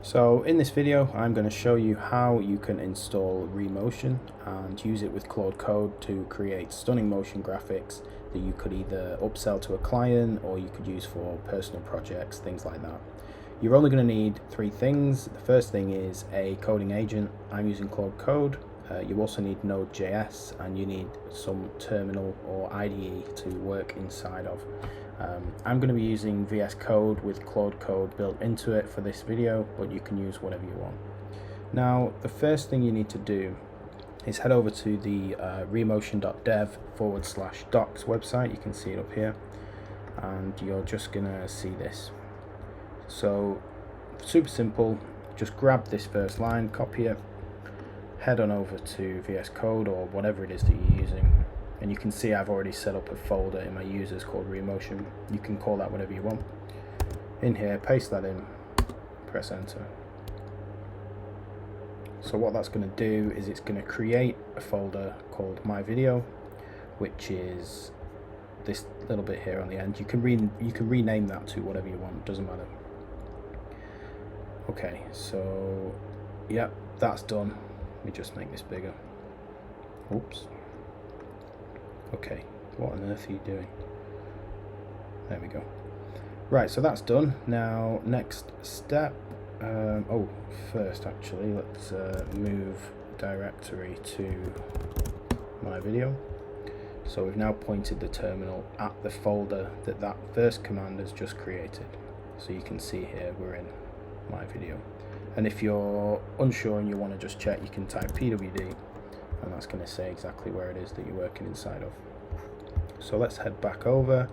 So in this video I'm going to show you how you can install Remotion and use it with Claude Code to create stunning motion graphics that you could either upsell to a client or you could use for personal projects, things like that. You're only going to need three things. The first thing is a coding agent. I'm using Claude Code. You also need Node.js and you need some terminal or IDE to work inside of. I'm going to be using VS Code with Claude Code built into it for this video, but you can use whatever you want. Now, the first thing you need to do is head over to the remotion.dev/docs website. You can see it up here, and you're just going to see this. So, super simple. Just grab this first line, copy it, head on over to VS Code or whatever it is that you're using. And you can see I've already set up a folder in my users called Remotion. You can call that whatever you want. In here, paste that in, press enter. So what that's going to do is it's going to create a folder called My Video, which is this little bit here on the end. You can rename that to whatever you want, doesn't matter. Okay, so yep, that's done. Let me just make this bigger. Oops. Okay, what on earth are you doing? There we go. Right, so that's done. Now, next step. First actually, let's move directory to my video. So we've now pointed the terminal at the folder that first command has just created. So you can see here we're in my video. And if you're unsure and you want to just check, you can type pwd. And that's going to say exactly where it is that you're working inside of. So let's head back over.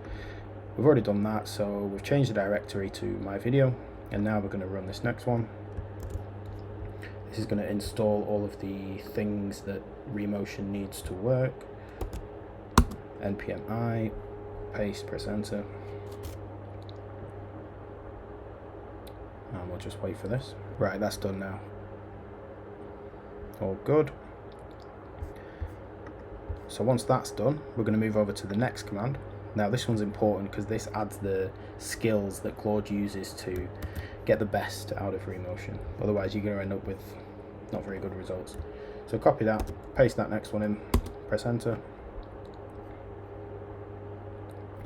We've already done that, so we've changed the directory to my video, and now we're going to run this next one. This is going to install all of the things that Remotion needs to work. npm I, paste, press enter, and we'll just wait for this. Right, that's done now. All good. So once that's done, we're going to move over to the next command. Now this one's important because this adds the skills that Claude uses to get the best out of Remotion. Otherwise you're going to end up with not very good results. So copy that, paste that next one in, press enter.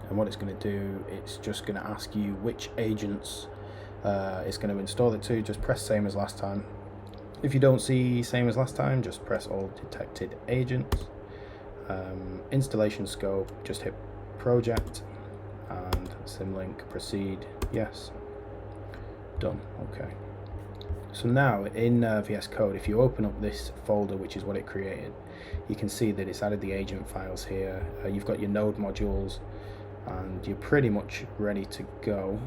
And what it's going to do, it's just going to ask you which agents it's going to install it to. Just press same as last time. If you don't see same as last time, just press all detected agents. Installation scope, just hit project and symlink, proceed, yes, done. Okay, so now in VS Code, if you open up this folder, which is what it created, you can see that it's added the agent files here. You've got your node modules and you're pretty much ready to go.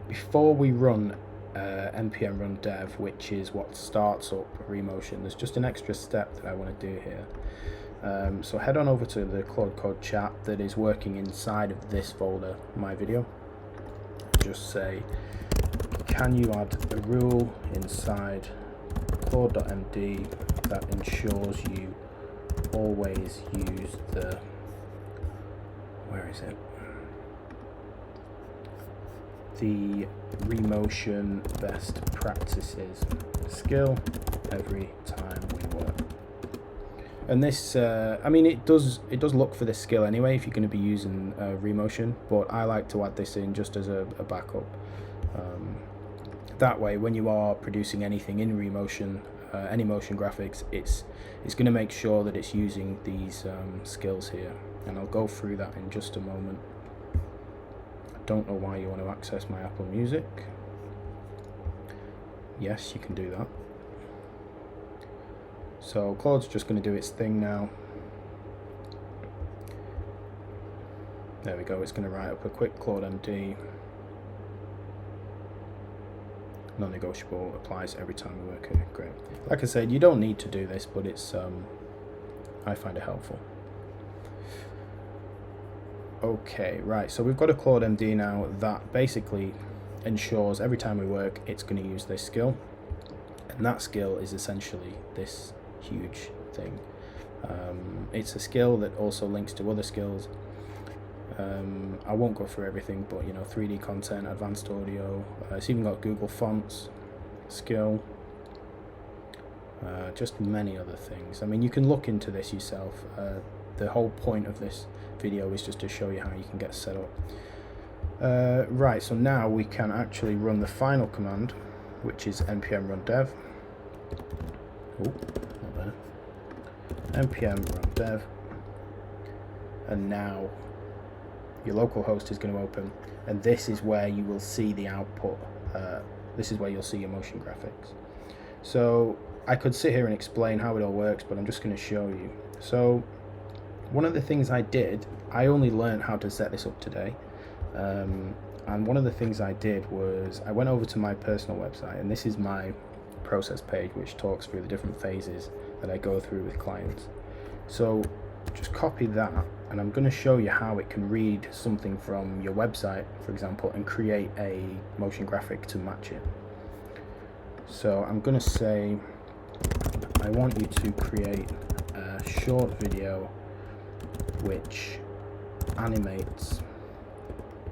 Before we run npm run dev, which is what starts up Remotion, there's just an extra step that I want to do here. So head on over to the Claude Code chat that is working inside of this folder, my video. Just say, can you add a rule inside claude.md that ensures you always use the, where is it? The Remotion best practices skill every time we work. And this, I mean, it does look for this skill anyway if you're going to be using Remotion, but I like to add this in just as a backup. That way, when you are producing anything in Remotion, any motion graphics, it's going to make sure that it's using these skills here, and I'll go through that in just a moment. Don't know why you want to access my Apple Music. Yes, you can do that. So Claude's just going to do its thing now. There we go, it's going to write up a quick Claude MD. Non-negotiable, applies every time we work here. Great. Like I said, you don't need to do this, but it's I find it helpful. Okay, right, so we've got a Claude MD now that basically ensures every time we work it's going to use this skill, and that skill is essentially this huge thing. It's a skill that also links to other skills. I won't go through everything, but 3D content, advanced audio, it's even got Google Fonts, skill, just many other things. I mean, you can look into this yourself. The whole point of this video is just to show you how you can get set up. Right, so now we can actually run the final command, which is npm run dev. Oh, not there. npm run dev, and now your local host is going to open, and this is where you will see the output. This is where you'll see your motion graphics. So I could sit here and explain how it all works, but I'm just going to show you. So one of the things I did, I only learned how to set this up today, and one of the things I did was I went over to my personal website, and this is my process page, which talks through the different phases that I go through with clients. So just copy that, and I'm going to show you how it can read something from your website, for example, and create a motion graphic to match it. So I'm going to say, I want you to create a short video which animates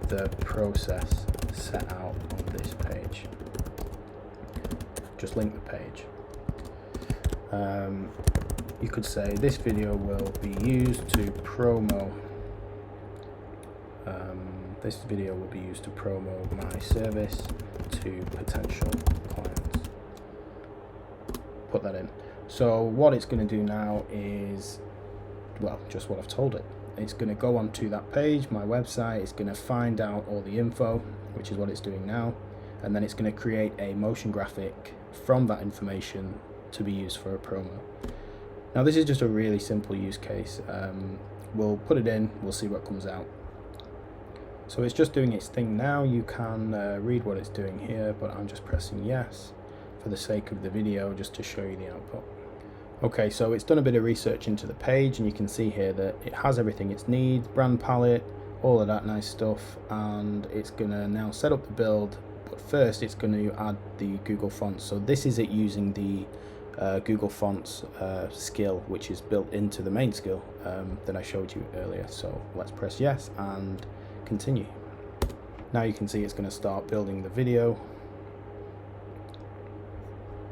the process set out on this page. Just link the page. You could say this video will be used to promo. This video will be used to promo my service to potential clients. Put that in. So what it's going to do now is, well, just what I've told it. It's going to go onto that page, my website. It's going to find out all the info, which is what it's doing now, and then it's going to create a motion graphic from that information to be used for a promo. Now this is just a really simple use case. We'll put it in, we'll see what comes out. So it's just doing its thing now. You can read what it's doing here, but I'm just pressing yes for the sake of the video, just to show you the output. Okay, so it's done a bit of research into the page, and you can see here that it has everything it needs, brand palette, all of that nice stuff, and it's gonna now set up the build. But first it's going to add the Google Fonts. So this is it using the Google Fonts skill, which is built into the main skill that I showed you earlier. So let's press yes and continue. Now you can see it's going to start building the video,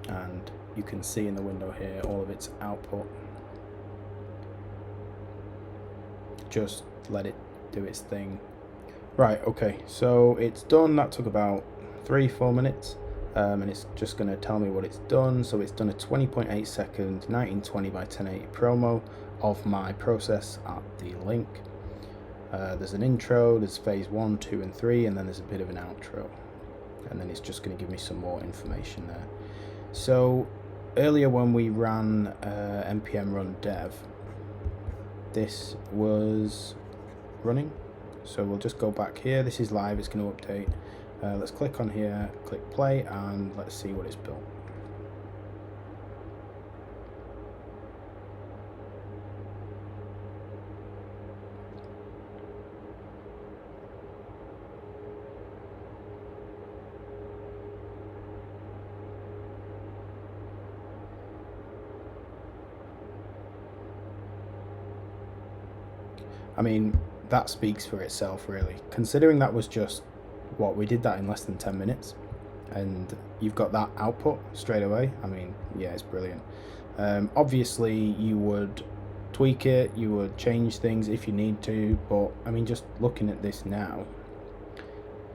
and you can see in the window here all of its output. Just let it do its thing. Right, okay, so it's done. That took about 3-4 minutes, and it's just going to tell me what it's done. So it's done a 20.8 second 1920 by 1080 promo of my process at the link. There's an intro, there's phase 1, 2 and 3, and then there's a bit of an outro, and then it's just going to give me some more information there. So earlier when we ran npm run dev, this was running. So we'll just go back here. This is live, it's going to update. Let's click on here, click play, and let's see what it's built. I mean, that speaks for itself, really. Considering that was just, what, we did that in less than 10 minutes, and you've got that output straight away. I mean, yeah, it's brilliant. Obviously, you would tweak it, you would change things if you need to, but I mean, just looking at this now,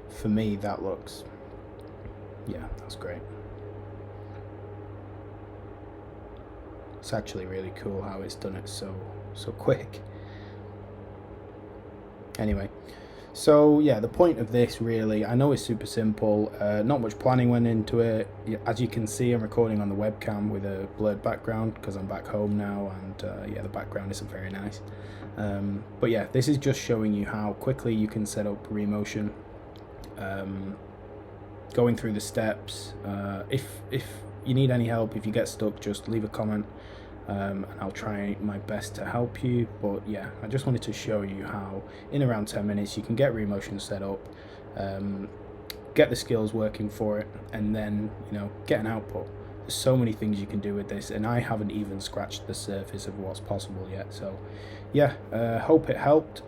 for me, that looks, yeah, that's great. It's actually really cool how it's done it so quick. Anyway, so yeah, the point of this really, I know it's super simple, not much planning went into it. As you can see, I'm recording on the webcam with a blurred background because I'm back home now, and yeah, the background isn't very nice. But yeah, this is just showing you how quickly you can set up Remotion, going through the steps. If you need any help, if you get stuck, just leave a comment. And I'll try my best to help you. But yeah, I just wanted to show you how in around 10 minutes you can get Remotion set up, get the skills working for it, and then, you know, get an output. There's so many things you can do with this, and I haven't even scratched the surface of what's possible yet. So yeah, hope it helped.